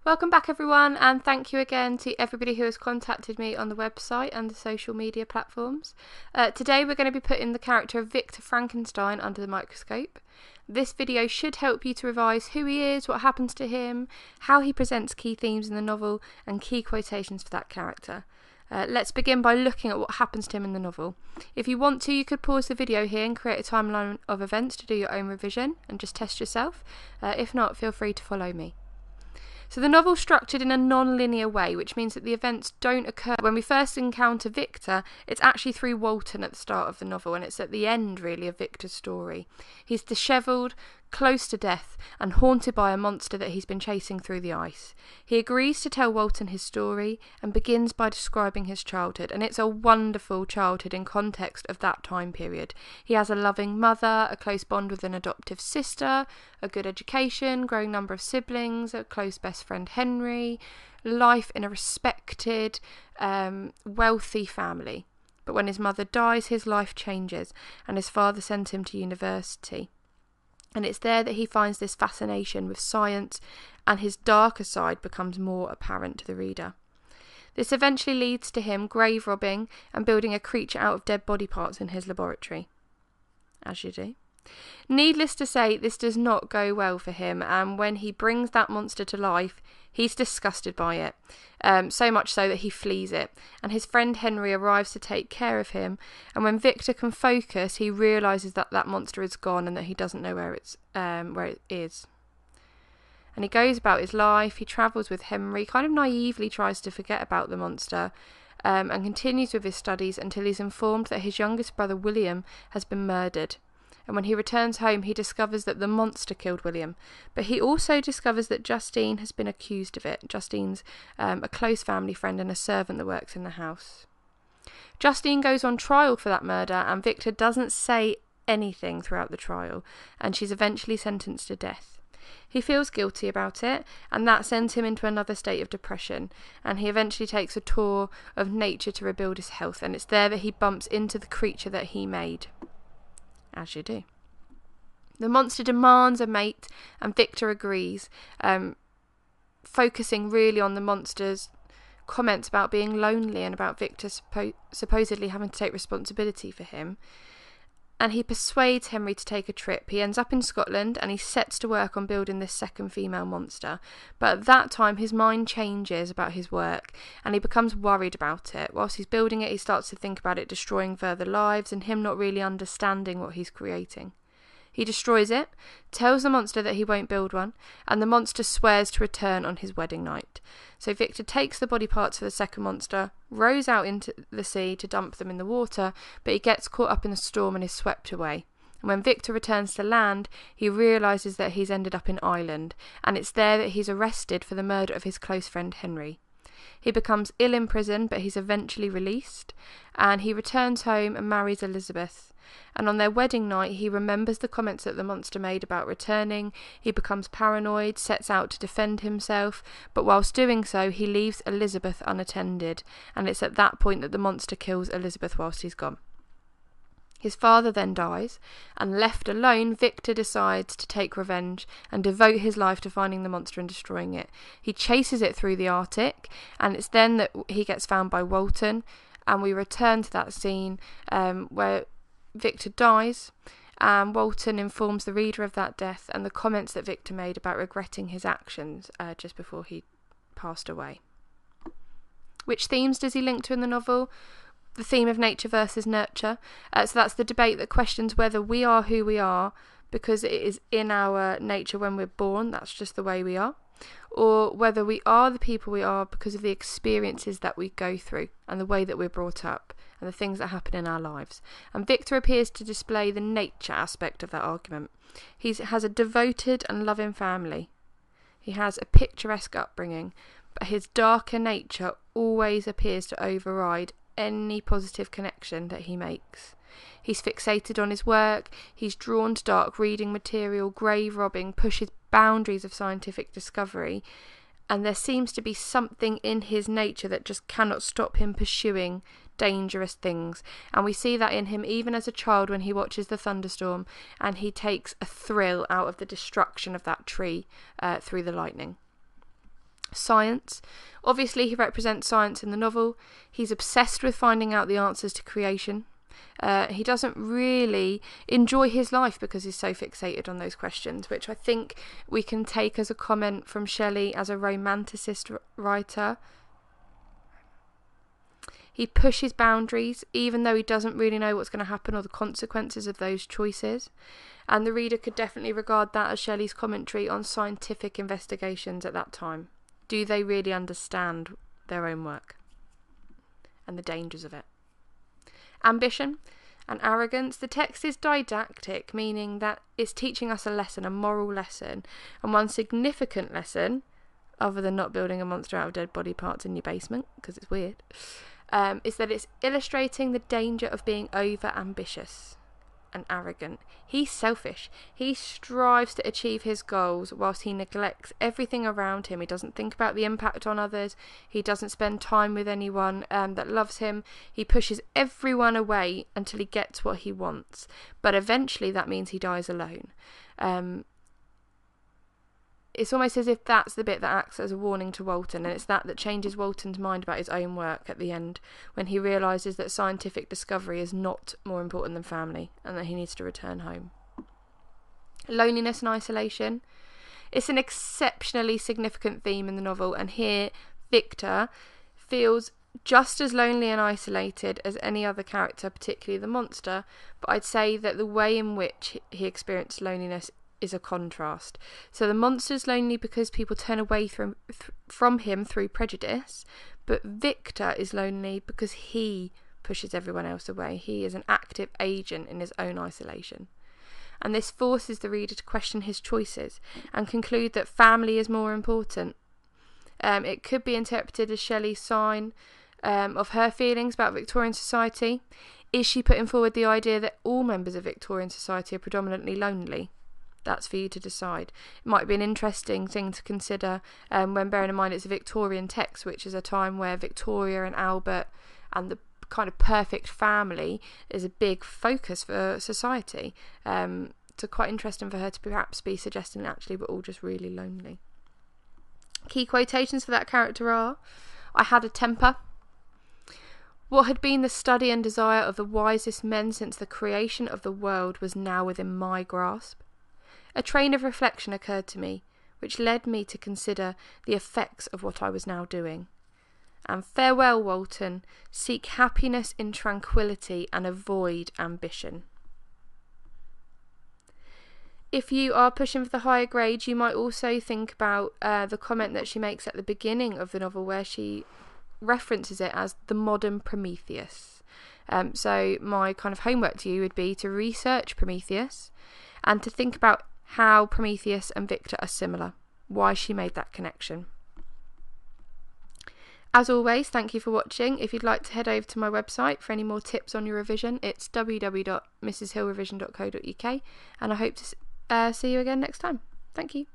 Welcome back everyone, and thank you again to everybody who has contacted me on the website and the social media platforms. Today we're going to be putting the character of Victor Frankenstein under the microscope. This video should help you to revise who he is, what happens to him, how he presents key themes in the novel, and key quotations for that character. Let's begin by looking at what happens to him in the novel. If you want to, you could pause the video here and create a timeline of events to do your own revision and just test yourself. If not, feel free to follow me. So the novel's structured in a non-linear way, which means that the events don't occur when we first encounter Victor. It's actually through Walton at the start of the novel, and it's at the end, really, of Victor's story. He's dishevelled, close to death, and haunted by a monster that he's been chasing through the ice. He agrees to tell Walton his story and begins by describing his childhood, and it's a wonderful childhood in context of that time period. He has a loving mother, a close bond with an adoptive sister, a good education, growing number of siblings, a close best friend Henry, life in a respected, wealthy family. But when his mother dies, his life changes, and his father sends him to university. And it's there that he finds this fascination with science, and his darker side becomes more apparent to the reader. This eventually leads to him grave robbing and building a creature out of dead body parts in his laboratory. As you do. Needless to say, this does not go well for him, and when he brings that monster to life, he's disgusted by it, so much so that he flees it, and his friend Henry arrives to take care of him, and when Victor can focus, he realises that that monster is gone and that he doesn't know where it is. And he goes about his life. He travels with Henry, kind of naively tries to forget about the monster, and continues with his studies until he's informed that his youngest brother William has been murdered. And when he returns home, he discovers that the monster killed William. But he also discovers that Justine has been accused of it. Justine's a close family friend and a servant that works in the house. Justine goes on trial for that murder, and Victor doesn't say anything throughout the trial, and she's eventually sentenced to death. He feels guilty about it, and that sends him into another state of depression, and he eventually takes a tour of nature to rebuild his health, and it's there that he bumps into the creature that he made. As you do. The monster demands a mate, and Victor agrees, focusing really on the monster's comments about being lonely and about Victor supposedly having to take responsibility for him. And he persuades Henry to take a trip. He ends up in Scotland, and he sets to work on building this second female monster. But at that time, his mind changes about his work, and he becomes worried about it. Whilst he's building it, he starts to think about it destroying further lives, and him not really understanding what he's creating. He destroys it, tells the monster that he won't build one, and the monster swears to return on his wedding night. So Victor takes the body parts for the second monster, rows out into the sea to dump them in the water, but he gets caught up in a storm and is swept away. And when Victor returns to land, he realises that he's ended up in Ireland, and it's there that he's arrested for the murder of his close friend Henry. He becomes ill in prison, but he's eventually released, and he returns home and marries Elizabeth. And on their wedding night, he remembers the comments that the monster made about returning. He becomes paranoid, sets out to defend himself, but whilst doing so, he leaves Elizabeth unattended, and it's at that point that the monster kills Elizabeth whilst he's gone. His father then dies, and left alone, Victor decides to take revenge and devote his life to finding the monster and destroying it. He chases it through the Arctic, and it's then that he gets found by Walton, and we return to that scene where Victor dies, and Walton informs the reader of that death and the comments that Victor made about regretting his actions just before he passed away. Which themes does he link to in the novel? The theme of nature versus nurture. So that's the debate that questions whether we are who we are because it is in our nature when we're born, that's just the way we are, or whether we are the people we are because of the experiences that we go through and the way that we're brought up and the things that happen in our lives. And Victor appears to display the nature aspect of that argument. He has a devoted and loving family. He has a picturesque upbringing, but his darker nature always appears to override any positive connection that he makes. He's fixated on his work, he's drawn to dark reading material, grave robbing, pushes boundaries of scientific discovery, and there seems to be something in his nature that just cannot stop him pursuing dangerous things. And we see that in him even as a child when he watches the thunderstorm and he takes a thrill out of the destruction of that tree through the lightning. Science. Obviously, he represents science in the novel. He's obsessed with finding out the answers to creation. He doesn't really enjoy his life because he's so fixated on those questions, which I think we can take as a comment from Shelley as a romanticist writer. He pushes boundaries, even though he doesn't really know what's going to happen or the consequences of those choices. And the reader could definitely regard that as Shelley's commentary on scientific investigations at that time. Do they really understand their own work and the dangers of it? Ambition and arrogance. The text is didactic, meaning that it's teaching us a lesson, a moral lesson. And one significant lesson, other than not building a monster out of dead body parts in your basement, because it's weird, is that it's illustrating the danger of being over-ambitious and arrogant. He's selfish. He strives to achieve his goals whilst he neglects everything around him. He doesn't think about the impact on others. He doesn't spend time with anyone that loves him. He pushes everyone away until he gets what he wants. But eventually that means he dies alone. It's almost as if that's the bit that acts as a warning to Walton, and it's that changes Walton's mind about his own work at the end, when he realises that scientific discovery is not more important than family, and that he needs to return home. Loneliness and isolation. It's an exceptionally significant theme in the novel, and here Victor feels just as lonely and isolated as any other character, particularly the monster, but I'd say that the way in which he experienced loneliness is a contrast. So the monster's lonely because people turn away from him through prejudice, but Victor is lonely because he pushes everyone else away. He is an active agent in his own isolation. And this forces the reader to question his choices and conclude that family is more important. It could be interpreted as Shelley's sign of her feelings about Victorian society. Is she putting forward the idea that all members of Victorian society are predominantly lonely? That's for you to decide. It might be an interesting thing to consider when bearing in mind it's a Victorian text, which is a time where Victoria and Albert and the kind of perfect family is a big focus for society. So quite interesting for her to perhaps be suggesting that actually we're all just really lonely. Key quotations for that character are: I had a temper. What had been the study and desire of the wisest men since the creation of the world was now within my grasp. A train of reflection occurred to me, which led me to consider the effects of what I was now doing. And farewell, Walton. Seek happiness in tranquillity and avoid ambition. If you are pushing for the higher grades, you might also think about the comment that she makes at the beginning of the novel, where she references it as the modern Prometheus. So my kind of homework to you would be to research Prometheus and to think about how Prometheus and Victor are similar, why she made that connection. As always, thank you for watching. If you'd like to head over to my website for any more tips on your revision, it's www.mrshillrevision.co.uk, and I hope to see you again next time. Thank you.